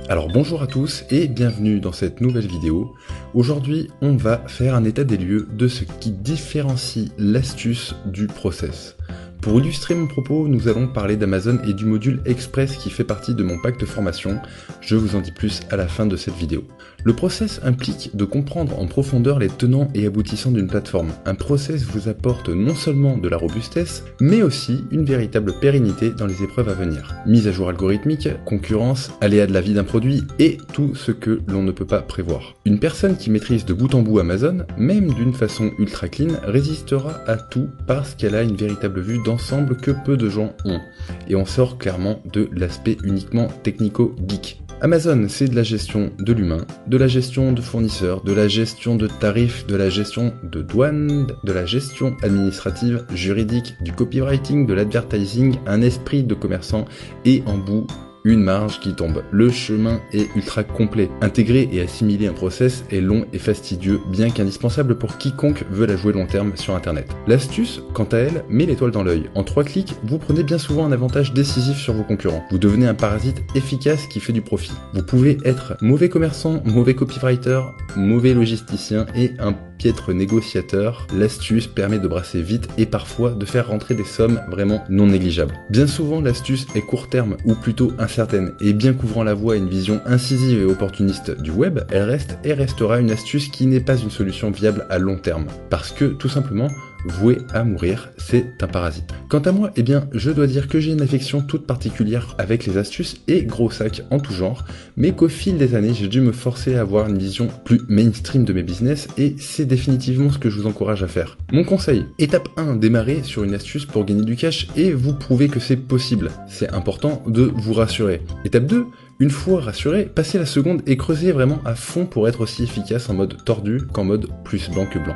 Alors bonjour à tous et bienvenue dans cette nouvelle vidéo. Aujourd'hui on va faire un état des lieux de ce qui différencie l'astuce du process. Pour illustrer mon propos, nous allons parler d'Amazon et du module Express qui fait partie de mon pack de formation. Je vous en dis plus à la fin de cette vidéo. Le process implique de comprendre en profondeur les tenants et aboutissants d'une plateforme. Un process vous apporte non seulement de la robustesse, mais aussi une véritable pérennité dans les épreuves à venir. Mise à jour algorithmique, concurrence, aléas de la vie d'un produit et tout ce que l'on ne peut pas prévoir. Une personne qui maîtrise de bout en bout Amazon, même d'une façon ultra clean, résistera à tout parce qu'elle a une véritable vue d'ensemble que peu de gens ont. Et on sort clairement de l'aspect uniquement technico-geek. Amazon, c'est de la gestion de l'humain, de la gestion de fournisseurs, de la gestion de tarifs, de la gestion de douane, de la gestion administrative, juridique, du copywriting, de l'advertising, un esprit de commerçant et en bout, une marge qui tombe. Le chemin est ultra complet. Intégrer et assimiler un process est long et fastidieux, bien qu'indispensable pour quiconque veut la jouer long terme sur internet. L'astuce, quant à elle, met l'étoile dans l'œil. En 3 clics, vous prenez bien souvent un avantage décisif sur vos concurrents. Vous devenez un parasite efficace qui fait du profit. Vous pouvez être mauvais commerçant, mauvais copywriter, mauvais logisticien et un piètre négociateur. L'astuce permet de brasser vite et parfois de faire rentrer des sommes vraiment non négligeables. Bien souvent, l'astuce est court terme ou plutôt incertaine et bien qu'ouvrant la voie à une vision incisive et opportuniste du web, elle reste et restera une astuce qui n'est pas une solution viable à long terme. Parce que, tout simplement, voué à mourir, c'est un parasite. Quant à moi, je dois dire que j'ai une affection toute particulière avec les astuces et gros sacs en tout genre, mais qu'au fil des années, j'ai dû me forcer à avoir une vision plus mainstream de mes business et c'est définitivement ce que je vous encourage à faire. Mon conseil, étape 1, démarrez sur une astuce pour gagner du cash et vous prouver que c'est possible. C'est important de vous rassurer. Étape 2, une fois rassuré, passez la seconde et creusez vraiment à fond pour être aussi efficace en mode tordu qu'en mode plus blanc que blanc.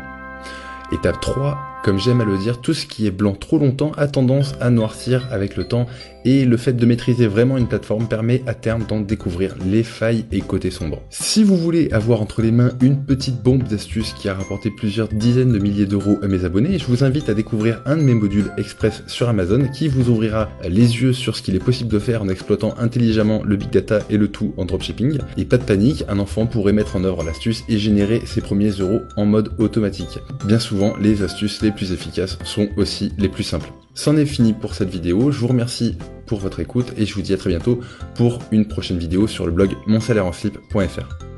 Étape 3, comme j'aime à le dire, tout ce qui est blanc trop longtemps a tendance à noircir avec le temps et le fait de maîtriser vraiment une plateforme permet à terme d'en découvrir les failles et côtés sombres. Si vous voulez avoir entre les mains une petite bombe d'astuces qui a rapporté plusieurs dizaines de milliers d'euros à mes abonnés, je vous invite à découvrir un de mes modules Express sur Amazon qui vous ouvrira les yeux sur ce qu'il est possible de faire en exploitant intelligemment le big data et le tout en dropshipping. Et pas de panique, un enfant pourrait mettre en œuvre l'astuce et générer ses premiers euros en mode automatique. Bien souvent, les astuces les plus efficaces sont aussi les plus simples. C'en est fini pour cette vidéo, je vous remercie pour votre écoute et je vous dis à très bientôt pour une prochaine vidéo sur le blog monsalaireenslip.fr.